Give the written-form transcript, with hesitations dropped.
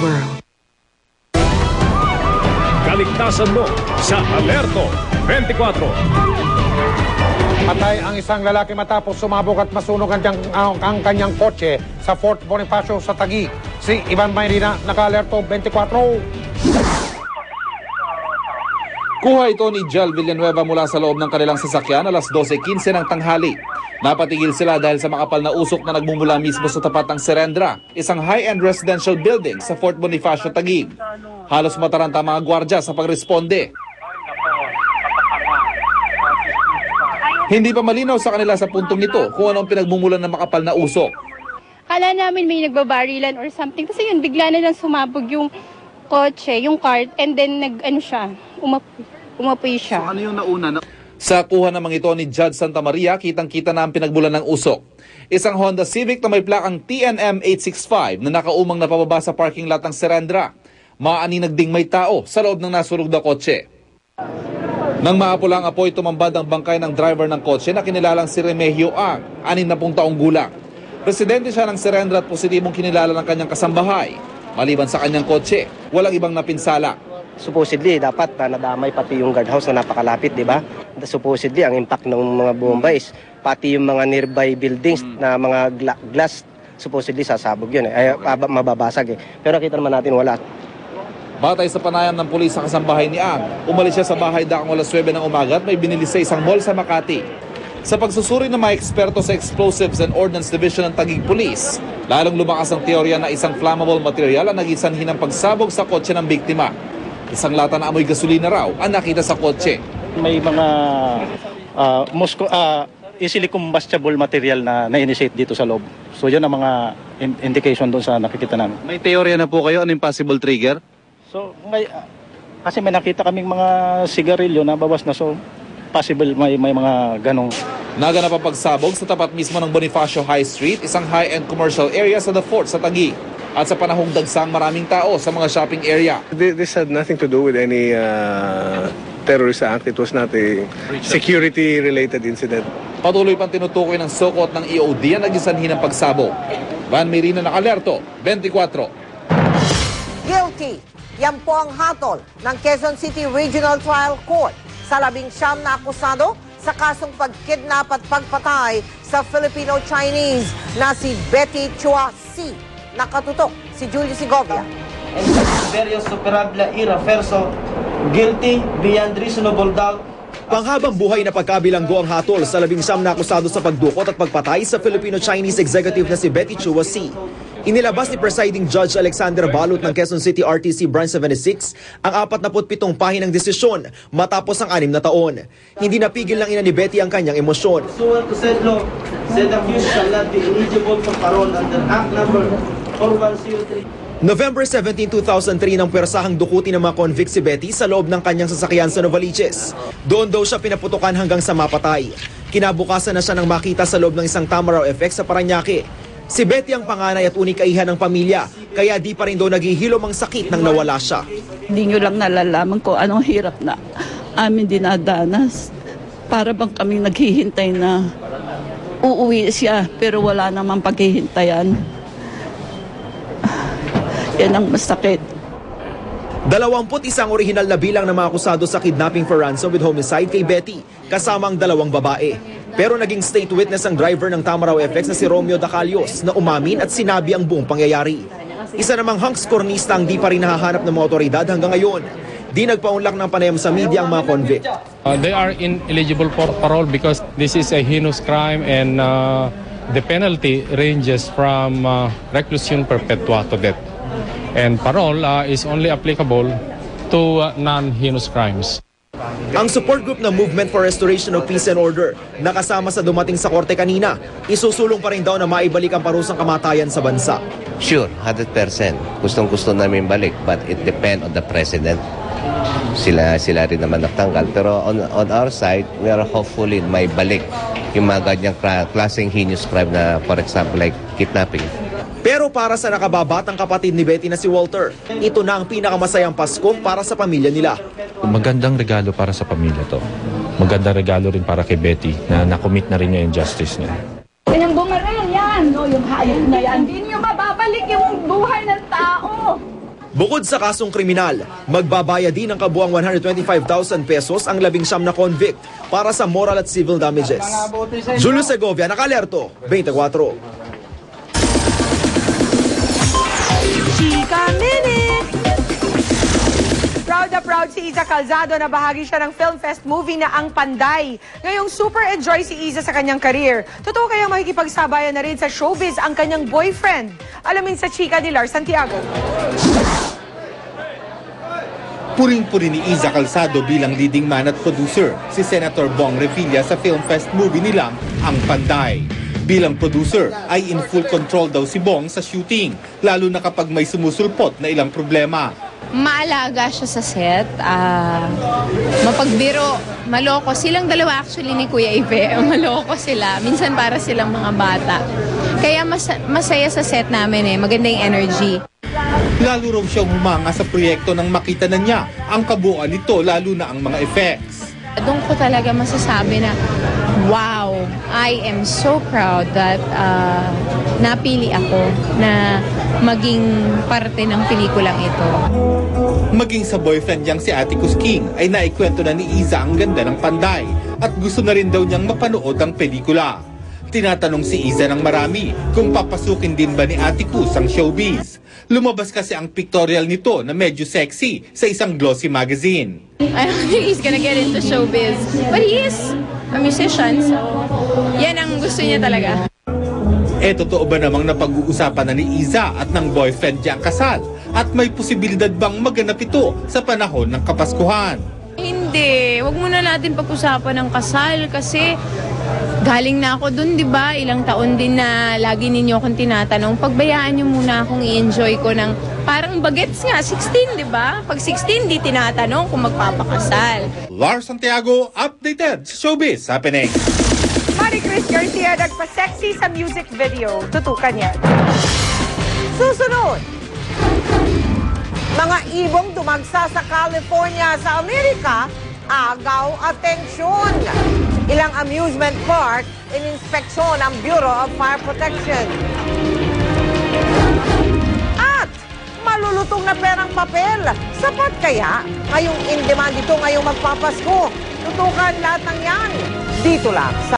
world. Kaligtasan mo sa Alerto 24. Patay ang isang lalaki matapos sumabog at masunog ang kanyang kotse sa Fort Bonifacio sa Taguig. Si Ivan Mayrina, naka-Alerto 24. Kuha ito ni Jel Villanueva mula sa loob ng kanilang sasakyan alas 12:15 ng tanghali. Napatigil sila dahil sa makapal na usok na nagmumula mismo sa tapat ng Serendra, isang high-end residential building sa Fort Bonifacio, Taguig. Halos mataranta mga gwardya sa pagresponde. Hindi pa malinaw sa kanila sa puntong ito kung anong pinagmumulan ng makapal na usok. Kala namin may nagbabarilan or something. Kasi yun, bigla na lang sumabog yung kotse, yung cart, and then umapoy siya. So ano yung nauna? Sa kuha namang ito ni Judge Santa Maria, kitang-kita na ang pinagmulan ng usok. Isang Honda Civic na may plakang TNM 865 na nakaumang napababa sa parking lot ng Serendra. Maaninag ding may tao sa loob ng nasunog na kotse. Nang maapula ang apoy, tumambad ang bangkay ng driver ng kotse na kinilalang si Remigio Ang, 60 taong gulang. Residente siya ng Serendra at positibong kinilala ng kanyang kasambahay. Maliban sa kanyang kotse, walang ibang napinsala. Supposedly, dapat nadamay pati yung guardhouse na napakalapit, di ba? Supposedly, ang impact ng mga bomba is pati yung mga nearby buildings na mga glass, supposedly sasabog yun. Mababasag eh. Pero nakita naman natin wala. Batay sa panayam ng pulis sa kasambahay ni Ang, umalis siya sa bahay dakong alas 9 ng umaga at may binili sa isang mall sa Makati. Sa pagsusuri ng mga eksperto sa Explosives and Ordnance Division ng Taguig Police, lalong lumakas ang teorya na isang flammable material ang naging sanhi ng pagsabog sa kotse ng biktima. Isang lata na amoy gasolina raw ang nakita sa kotse. May mga easily combustible material na na-initiate dito sa loob. So yun ang mga indication doon sa nakikita namin. May teorya na po kayo, anong possible trigger? So kasi may nakita kaming mga sigarilyo na bawas na, so possible may mga ganong. Naganap ang pagsabog sa tapat mismo ng Bonifacio High Street, isang high-end commercial area sa The Fort sa Taguig. At sa panahong dagsang maraming tao sa mga shopping area. This had nothing to do with any terrorist act. It was not a security-related incident. Patuloy pang tinutukoy ng sukot ng EOD ang naging sanhi ng pagsabog. Van Mayrina, naka-Alerto 24. Guilty! Yan po ang hatol ng Quezon City Regional Trial Court sa 19 na akusado sa kasong pagkidnap at pagpatay sa Filipino-Chinese na si Betty Chua C. Nakatutok si Julio Segovia. Various superabla ira verso guilty beyond reasonable doubt. Panghabang buhay na pagkabilanggo ang hatol sa 19 na akusado sa pagdukot at pagpatay sa Filipino-Chinese executive na si Betty Chua C. Inilabas ni Presiding Judge Alexander Balot ng Quezon City RTC Branch 76 ang 47 pahinang desisyon matapos ang 6 na taon. Hindi napigil ng ina ni Betty ang kanyang emosyon. Pursuant to said law, said accused shall not be eligible for parole under Act number 4103. November 17, 2003 nang pwersahang dukutin ng mga convict si Betty sa loob ng kanyang sasakyan sa Novaliches. Doon daw siya pinaputukan hanggang sa mapatay. Kinabukasan na siya nang makita sa loob ng isang Tamaraw FX sa Parañaque. Si Betty ang panganay at unika iha ng pamilya, kaya di pa rin daw naghihilom ang sakit nang nawala siya. Hindi nyo lang nalalaman ko anong hirap na amin dinadanas. Para bang kaming naghihintay na uuwi siya pero wala namang paghihintayan. Yan ang masakit. 21 orihinal na bilang ng mga akusado sa kidnapping for ransom with homicide kay Betty, kasama ang 2 babae. Pero naging state witness ang driver ng Tamaraw FX na si Romeo Dacalios na umamin at sinabi ang buong pangyayari. Isa namang hunks kornista ang di pa rin nahahanap ng mga otoridad hanggang ngayon. Di nagpaunlak ng panayam sa media ang mga convict. They are ineligible for parole because this is a heinous crime and the penalty ranges from reclusion perpetua to death. And parole is only applicable to non-heinous crimes. Ang support group ng Movement for Restoration of Peace and Order, nakasama sa dumating sa korte kanina, isusulong pa rin daw na maibalik ang parusang kamatayan sa bansa. Sure, 100%. Gustong-gusto namin balik, but it depends on the president. Sila rin naman natanggal. Pero on our side, we are hopefully may balik yung mga ganyang klaseng heinous crime na, for example, like kidnapping. Pero para sa nakababatang kapatid ni Betty na si Walter, ito na ang pinakamasayang Pasko para sa pamilya nila. Magandang regalo para sa pamilya to. Magandang regalo rin para kay Betty na nakomit na rin niya yung justice niya. Kanyang bumaril yan, no? Yung hayop na yan. Hindi niyo mababalik yung buhay ng tao. Bukod sa kasong kriminal, magbabayad din ng kabuang 125,000 pesos ang 19 na convict para sa moral at civil damages. Julio Segovia, Nakalerto, 24. Chika Minute! Proud na proud si Iza Calzado na bahagi siya ng Film Fest movie na Ang Panday. Ngayong super enjoy si Iza sa kanyang career. Totoo kayang makikipagsabayan na rin sa showbiz ang kanyang boyfriend. Alamin sa chika ni Lar Santiago. Puring-puri ni Iza Calzado bilang leading man at producer si Senator Bong Revilla sa Film Fest movie nilang Ang Panday. Bilang producer ay in full control daw si Bong sa shooting, lalo na kapag may sumusulpot na ilang problema. Maalaga siya sa set, mapagbiro, maloko. Silang dalawa actually ni Kuya Ive, maloko sila. Minsan para silang mga bata. Kaya masaya sa set namin maganda yung energy. Lalo raw siyang humanga sa proyekto nang makita na niya ang kabuuan nito, lalo na ang mga effects. Doon ko talaga masasabi na, wow, I am so proud that napili ako na maging parte ng pelikulang ito. Maging sa boyfriend niyang si Atticus King ay naikwento na ni Iza ang ganda ng Panday at gusto na rin daw niyang mapanood ang pelikula. Tinatanong si Iza ng marami kung papasukin din ba ni Atticus ang showbiz. Lumabas kasi ang pictorial nito na medyo sexy sa isang glossy magazine. I don't think he's gonna get into showbiz. But he is a musician, so yan ang gusto niya talaga. Totoo ba namang napag-uusapan na ni Iza at ng boyfriend niya ang kasal? At may posibilidad bang maganap ito sa panahon ng Kapaskuhan? Hindi, wag muna natin pag-usapan ng kasal kasi galing na ako dun, di ba? Ilang taon din na lagi ninyo akong tinatanong. Pagbayaan nyo muna akong i-enjoy ko ng parang bagets nga, 16, di ba? Pag 16, di tinatanong kung magpapakasal. Lar Santiago, updated sa Showbiz Happening. Maricris Garcia nagpa-sexy sa music video. Tutukan yan. Susunod, mga ibong dumagsa sa California sa Amerika, agaw atensyon. Ilang amusement park ininspeksyon ang Bureau of Fire Protection. At malulutong na perang papel. Sapat kaya ngayong in-demand ito ngayong magpapasko? Tutukan lahat ng yan. Dito lang sa